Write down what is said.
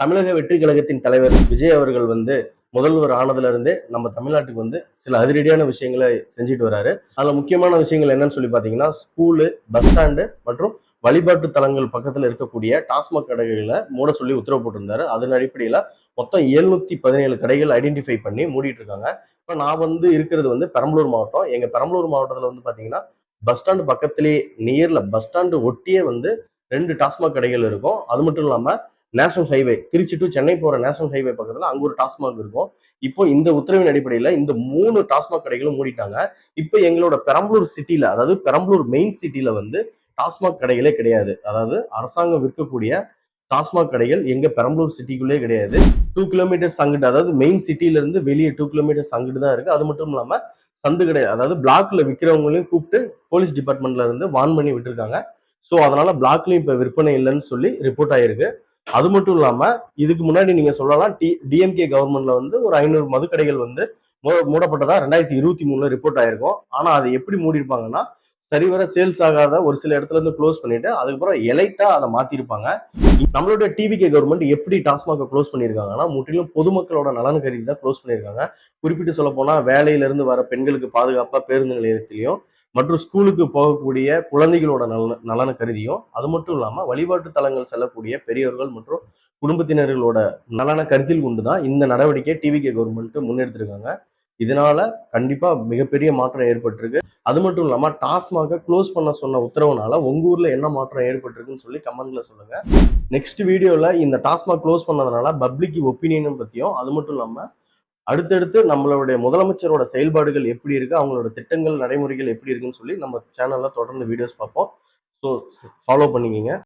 தமிழக வெற்றி கழகத்தின் தலைவர் விஜய் அவர்கள் முதல்வர் ஆனதுல இருந்தே நம்ம தமிழ்நாட்டுக்கு சில அதிரடியான விஷயங்களை செஞ்சுட்டு வராரு. அதுல முக்கியமான விஷயங்கள் என்னன்னு சொல்லி பாத்தீங்கன்னா, ஸ்கூலு, பஸ் ஸ்டாண்டு மற்றும் வழிபாட்டு தலங்கள் பக்கத்துல இருக்கக்கூடிய டாஸ்மாக் கடைகளை மூட சொல்லி உத்தரவு போட்டிருந்தாரு. அதன் அடிப்படையில மொத்தம் 717 கடைகள் ஐடென்டிஃபை பண்ணி மூடிட்டு இருக்காங்க. இப்ப நான் இருக்கிறது பெரம்பலூர் மாவட்டம். எங்க பெரம்பலூர் மாவட்டத்துல பாத்தீங்கன்னா பஸ் ஸ்டாண்டு பக்கத்திலேயே நியர்ல பஸ் ஸ்டாண்டு ஒட்டியே 2 டாஸ்மாக் கடைகள் இருக்கும். அது மட்டும் இல்லாம national highway Trichy to Chennai போற நேஷனல் ஹைவே பக்கத்துல அங்க ஒரு டாஸ்மாக் இருக்கும். இப்போ இந்த உத்தரவின் அடிப்படையில இந்த 3 டாஸ்மாக் கடைகளும் மூடிட்டாங்க. இப்போ எங்களோட பெரம்பலூர் சிட்டில, அதாவது பெரம்பலூர் மெயின் சிட்டில டாஸ்மாக் கடைகளே கிடையாது. அதாவது அரசாங்கம் விற்கக்கூடிய டாஸ்மாக் கடைகள் எங்க பெரம்பலூர் சிட்டிக்குள்ளே கிடையாது. 2 கிலோமீட்டர்ஸ் அங்கிட்டு, அதாவது மெயின் சிட்டில இருந்து வெளியே 2 கிலோமீட்டர்ஸ் அங்கிட்டு தான் இருக்கு. அது மட்டும் இல்லாம சந்து கடை, அதாவது பிளாக்ல விற்கிறவங்களையும் கூப்பிட்டு போலீஸ் டிபார்ட்மெண்ட்ல இருந்து வார்ன் பண்ணி விட்டுருக்காங்க. ஸோ அதனால பிளாக்லயும் இப்ப விற்பனை இல்லைன்னு சொல்லி ரிப்போர்ட் ஆயிருக்கு. அது மட்டும் இல்லாம இதுக்கு முன்னாடி நீங்க சொல்லலாம், டிஎம்கே கவர்மெண்ட்ல ஒரு 500 மதுக்கடைகள் மூடப்பட்டதா 2023 ரிப்போர்ட் ஆயிருக்கும். ஆனா அதை எப்படி மூடிருப்பாங்கன்னா, சரிவர சேல்ஸ் ஆகாத ஒரு சில இடத்துல இருந்து க்ளோஸ் பண்ணிட்டு அதுக்கப்புறம் எலைட்டா அதை மாத்திருப்பாங்க. நம்மளோட டிவிகே கவர்மெண்ட் எப்படி டாஸ்மாக க்ளோஸ் பண்ணியிருக்காங்கன்னா, முற்றிலும் பொதுமக்களோட நலன் கருதி தான் க்ளோஸ் பண்ணியிருக்காங்க. குறிப்பிட்டு சொல்ல போனா, வேலையில இருந்து வர பெண்களுக்கு பாதுகாப்பா பேருந்து நிலையத்திலையும் மற்றும் ஸ்கூலுக்கு போகக்கூடிய குழந்தைகளோட நலனை கருதியும், அது மட்டும் இல்லாம வழிபாட்டு தலங்கள் செல்லக்கூடிய பெரியவர்கள் மற்றும் குடும்பத்தினர்களோட நலனை கருத்தில் கொண்டுதான் இந்த நடவடிக்கை டிவிகே கவர்மெண்ட் முன்னெடுத்திருக்காங்க. இதனால கண்டிப்பா மிகப்பெரிய மாற்றம் ஏற்பட்டிருக்கு. அது மட்டும் இல்லாம டாஸ்மாக க்ளோஸ் பண்ண சொன்ன உத்தரவுனால உங்க ஊர்ல என்ன மாற்றம் ஏற்பட்டிருக்குன்னு சொல்லி கமெண்ட்ல சொல்லுங்க. நெக்ஸ்ட் வீடியோல இந்த டாஸ்மாக் க்ளோஸ் பண்ணதுனால பப்ளிக் ஒப்பீனியன் பத்தியும், அது மட்டும் இல்லாம அடுத்தடுத்து நம்மளுடைய முதலமைச்சரோட செயல்பாடுகள் எப்படி இருக்கு, அவங்களோட திட்டங்கள் நடைமுறைகள் எப்படி இருக்குன்னு சொல்லி நம்ம சேனல்ல தொடர்ந்து வீடியோஸ் பார்ப்போம். ஸோ ஃபாலோ பண்ணிக்கங்க.